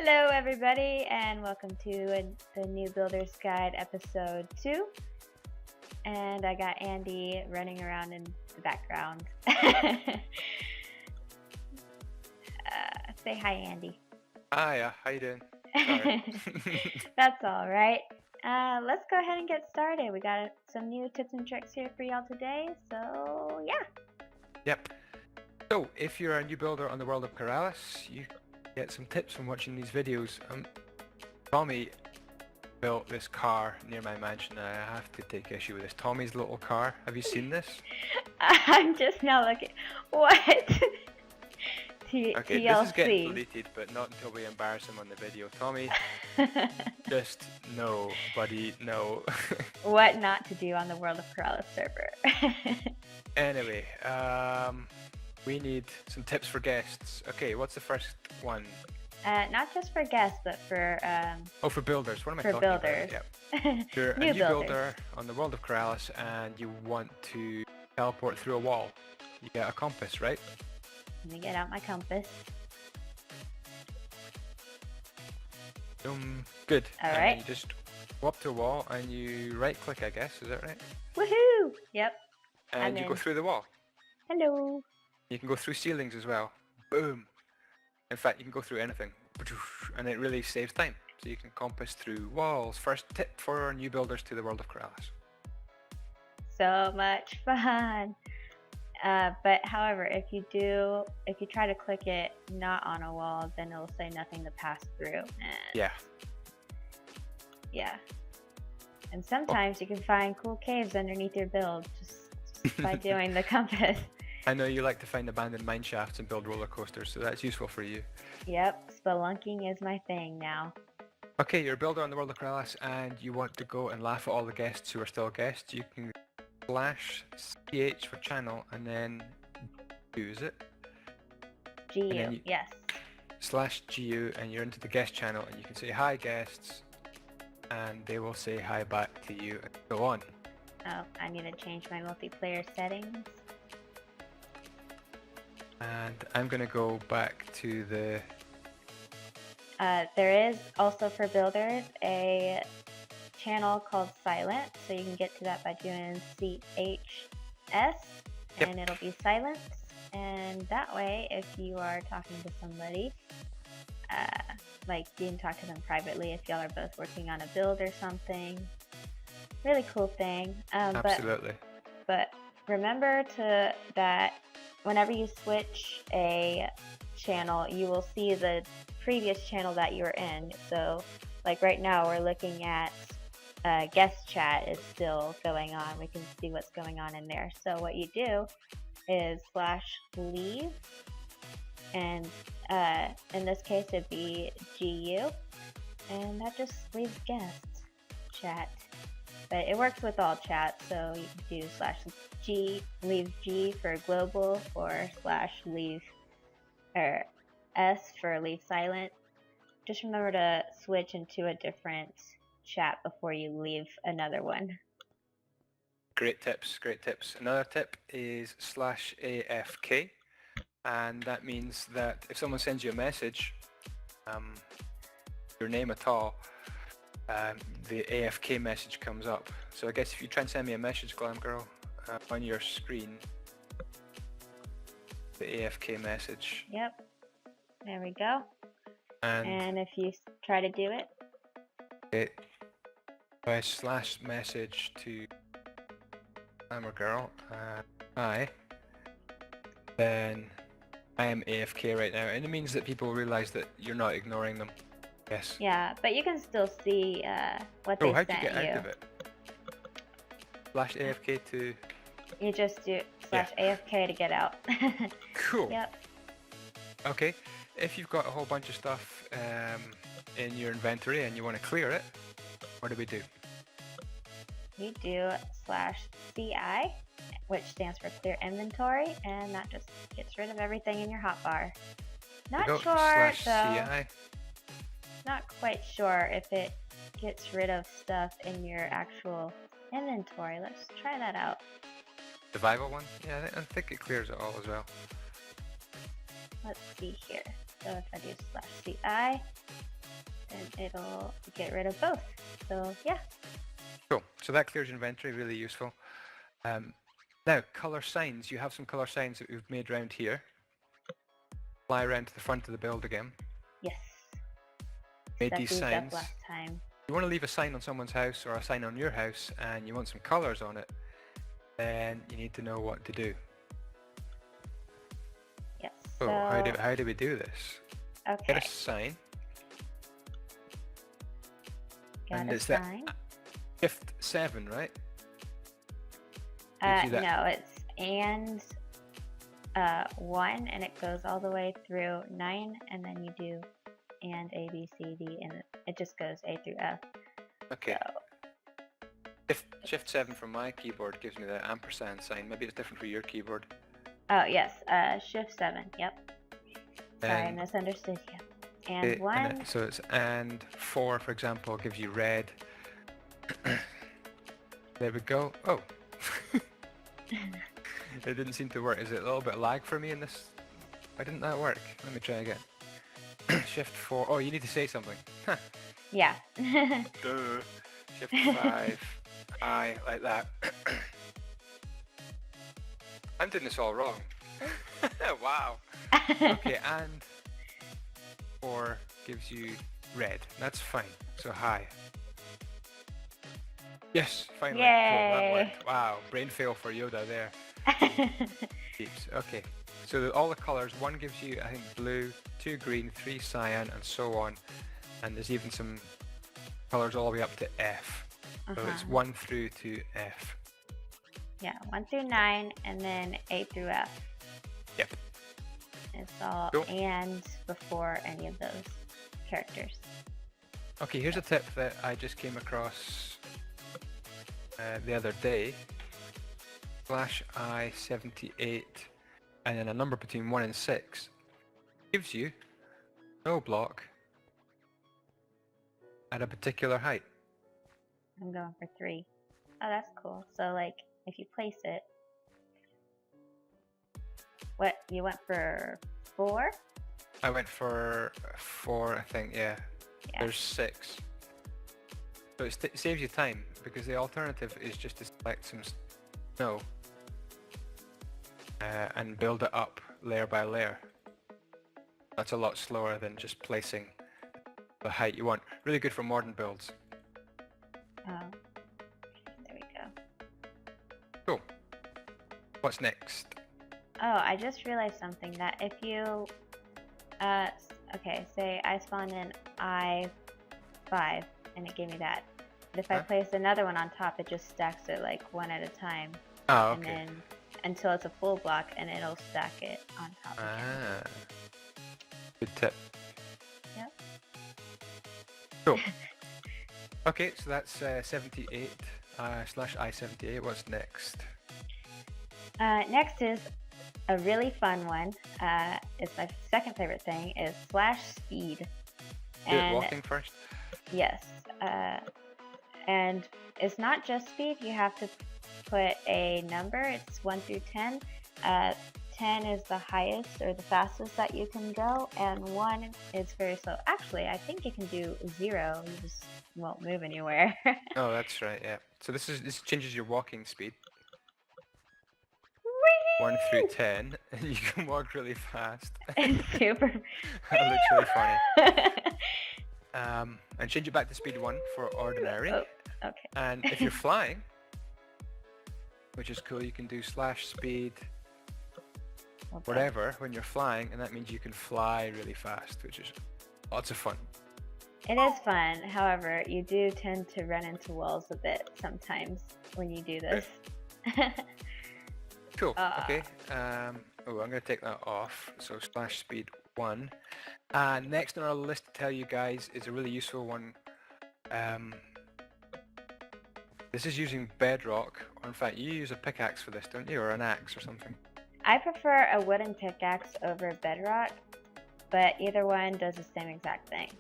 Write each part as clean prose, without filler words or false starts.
Hello, everybody, and welcome to the New Builder's Guide episode 2. And I got Andy running around in the background. Say hi, Andy. Hiya, how you doing? Sorry. That's all right. Let's go ahead and get started. We got some new tips and tricks here for y'all today, so yeah. Yep. So, if you're a new builder on the World of Keralis, you get some tips from watching these videos. Tommy built this car near my mansion, and I have to take issue with this. Tommy's little car. Have you seen this? I'm just now looking. What? Okay, TLC. this is getting deleted, but not until we embarrass him on the video. Tommy, just no, buddy, no. What not to do on the World of Keralis server. Anyway, we need some tips for guests. Okay, what's the first one? Not just for guests, but for for builders. What am I for talking builders. about? Yep. You're a new builder on the World of Keralis and you want to teleport through a wall. You get a compass, right? Let me get out my compass. Good. All and right. You just go up to a wall and you right click, I guess. Is that right? Woohoo! Yep. And you go through the wall. Hello. You can go through ceilings as well. Boom. In fact, you can go through anything. And it really saves time. So you can compass through walls. First tip for new builders to the World of Keralis. So much fun. But however, if you try to click it not on a wall, then it'll say nothing to pass through. Yeah. Yeah. And sometimes you can find cool caves underneath your build just by doing the compass. I know you like to find abandoned mine shafts and build roller coasters, so that's useful for you. Yep, spelunking is my thing now. Okay, you're a builder on the World of Keralis and you want to go and laugh at all the guests who are still guests. You can /ch for channel and then use it. GU, yes. /GU and you're into the guest channel and you can say hi guests and they will say hi back to you and so on. Oh, I need to change my multiplayer settings. And I'm going to go back to the... There is also for builders a channel called Silent, so you can get to that by doing CHS, and it'll be silent. And that way, if you are talking to somebody, like you can talk to them privately if y'all are both working on a build or something. Really cool thing. Absolutely. But remember that whenever you switch a channel, you will see the previous channel that you're in. So like right now we're looking at guest chat is still going on. We can see what's going on in there. So what you do is /leave, and in this case it'd be GU, and that just leaves guest chat. But it works with all chat, so you can do /leave G for global, or /leave or S for leave silent. Just remember to switch into a different chat before you leave another one. Great tips, great tips. Another tip is /AFK, and that means that if someone sends you a message, your name at all, the AFK message comes up. So I guess if you try and send me a message, Glam Girl, on your screen, the AFK message. Yep, there we go. And if you try to do it, by /message to Glamour Girl, hi, then I am AFK right now, and it means that people realize that you're not ignoring them. Yes. Yeah, but you can still see what they sent you. Oh, how'd you get out of it? /AFK to... You just do /AFK to get out. Cool. Yep. Okay, if you've got a whole bunch of stuff in your inventory and you want to clear it, what do we do? We do /CI, which stands for clear inventory, and that just gets rid of everything in your hotbar. Not sure though. Not quite sure if it gets rid of stuff in your actual inventory. Let's try that out. Survival one? Yeah, I think it clears it all as well. Let's see here. So if I do /CI, then it'll get rid of both. So yeah. Cool. So that clears your inventory, really useful. Now, color signs. You have some color signs that we've made around here. Fly around to the front of the build again. Yes. Made Set these these signs. up last time. You want to leave a sign on someone's house or a sign on your house and you want some colors on it, then you need to know what to do. Yes. So how do we do this? Okay. Get a sign. Got and a it's sign. that Shift 7, right? Gives you that. No, it's and 1, and it goes all the way through 9, and then you do and A, B, C, D, and it just goes A through F. Okay. So, Shift 7 from my keyboard gives me the ampersand sign. Maybe it's different for your keyboard. oh yes, Shift 7. Yep. Sorry, I And misunderstood you. And 1. so it's and 4, for example, gives you red. There we go. Oh. It didn't seem to work. Is it a little bit lag for me in this? Why didn't that work? Let me try again. Shift 4. Oh, you need to say something. Yeah. Duh. Shift 5. I like that. I'm doing this all wrong. Wow. Okay, and 4 gives you red. That's fine. So high. Yes, finally. Cool, that worked. Wow, brain fail for Yoda there. Jeeps. Okay, so all the colors, 1 gives you, I think, blue, 2 green, 3 cyan, and so on. And there's even some colors all the way up to F. So it's 1 through to F. Yeah, 1 through 9, and then A through F. Yep. It's all Cool. and before any of those characters. Okay, here's a tip that I just came across the other day. /I78 and then a number between 1 and 6 gives you no block at a particular height. I'm going for 3. Oh, that's cool. So like, if you place it, what, you went for 4? I went for 4, I think, yeah. There's 6. So it saves you time, because the alternative is just to select some snow and build it up layer by layer. That's a lot slower than just placing the height you want. Really good for modern builds. Oh, there we go. Cool. What's next? Oh, I just realized something, that if you, okay, say I spawned in I5 and it gave me that. But if I place another one on top, it just stacks it like one at a time. Oh, okay. And then until it's a full block, and it'll stack it on top again. Good tip. Yep. Cool. Okay, so that's 78 /I78. What's next? Next is a really fun one. It's my second favorite thing, is /speed. Do it walking first? Yes. And it's not just speed, you have to put a number. It's 1 through 10. 10 is the highest or the fastest that you can go, and 1 is very slow. Actually, I think you can do 0, you just won't move anywhere. Oh, that's right, yeah. So this changes your walking speed. Whee! 1 through 10, and you can walk really fast. It's super. Literally funny. And change it back to speed 1 for ordinary. Oh, okay. And if you're flying, which is cool, you can do /speed whatever when you're flying, and that means you can fly really fast, which is lots of fun. It is fun. However, you do tend to run into walls a bit sometimes when you do this. Cool. Okay. I'm going to take that off. So /speed 1. Next on our list to tell you guys is a really useful one. This is using bedrock. Or in fact, you use a pickaxe for this, don't you? Or an axe or something? I prefer a wooden pickaxe over bedrock, but either one does the same exact thing.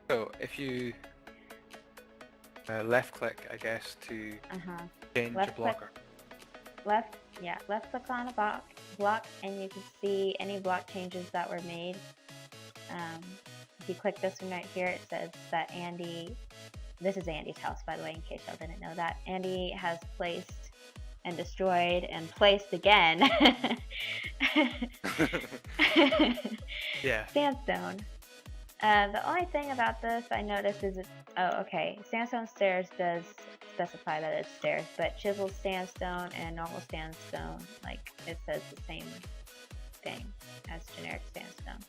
So if you left click, I guess, to change a blocker. Left click on a block, and you can see any block changes that were made. If you click this one right here, it says that Andy, this is Andy's house, by the way, in case y'all didn't know that. Andy has placed and destroyed and placed again Yeah. sandstone. The only thing about this I noticed is oh, okay, sandstone stairs does specify that it's stairs, but chiseled sandstone and normal sandstone, like it says the same thing as generic sandstone.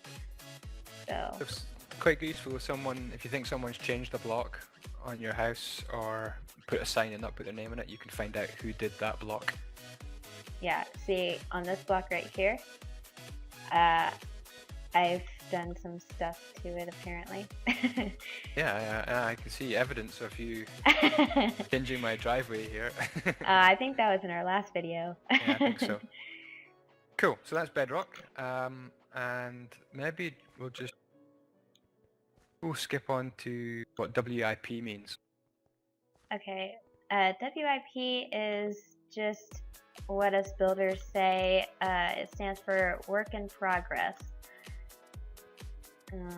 So It's quite useful if you think someone's changed a block on your house or put a sign and not put their name in it, you can find out who did that block. yeah, see on this block right here, I've done some stuff to it apparently. Yeah, I can see evidence of you changing my driveway here. I think that was in our last video. Yeah, I think so. Cool, so that's bedrock, and maybe we'll skip on to what WIP means. Okay, WIP is just what us builders say. It stands for work in progress.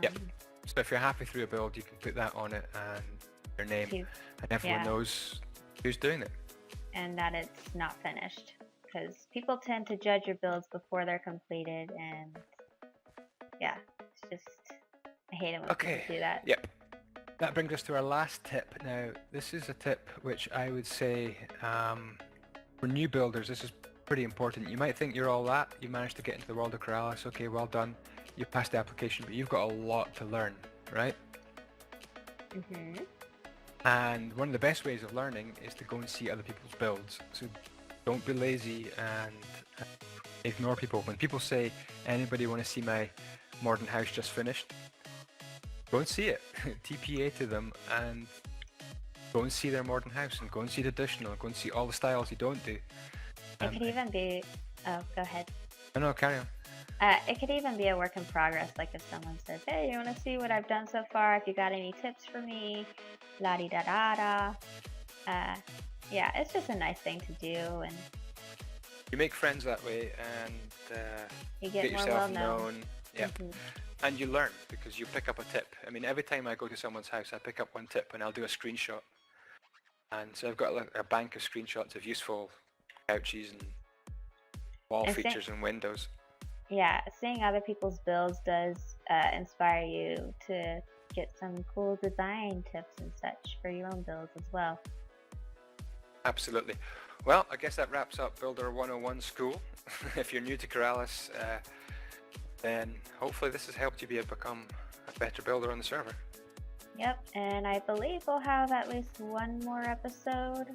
Yep. So if you're happy through a build, you can put that on it and your name, and everyone knows who's doing it. And that it's not finished, because people tend to judge your builds before they're completed, and yeah, it's just, I hate it when people do that. Yep. That brings us to our last tip. Now, this is a tip which I would say for new builders, this is pretty important. You might think you're all that, you managed to get into the World of Keralis, okay, well done. You passed the application, but you've got a lot to learn, right? Mm-hmm. And one of the best ways of learning is to go and see other people's builds. So don't be lazy and ignore people. When people say, anybody want to see my modern house just finished? Go and see it. TPA to them and go and see their modern house and go and see the additional, go and see all the styles you don't do. It could even be, oh, go ahead. No, carry on. It could even be a work in progress, like if someone says, hey, you want to see what I've done so far? If you got any tips for me, la-di-da-da-da. Yeah, it's just a nice thing to do, and you make friends that way, and you get more yourself well-known. Yeah. Mm-hmm. And you learn, because you pick up a tip. I mean, every time I go to someone's house, I pick up one tip, and I'll do a screenshot. And so I've got like a bank of screenshots of useful couches and wall features and windows. Yeah, seeing other people's builds does inspire you to get some cool design tips and such for your own builds as well. Absolutely. Well, I guess that wraps up Builder 101 School. If you're new to Keralis, then hopefully this has helped you become a better builder on the server. Yep, and I believe we'll have at least one more episode.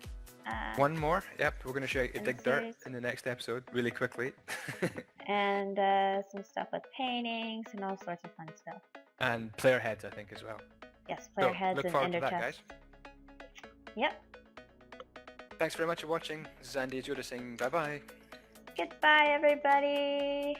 One more? Yep, we're going to show you dig dirt in the next episode really quickly. And some stuff with paintings and all sorts of fun stuff. And player heads, I think, as well. Yes, player heads look and forward ender to that, chests. Guys. Yep. Thanks very much for watching. This is Andy Isyoda saying bye-bye. Goodbye, everybody.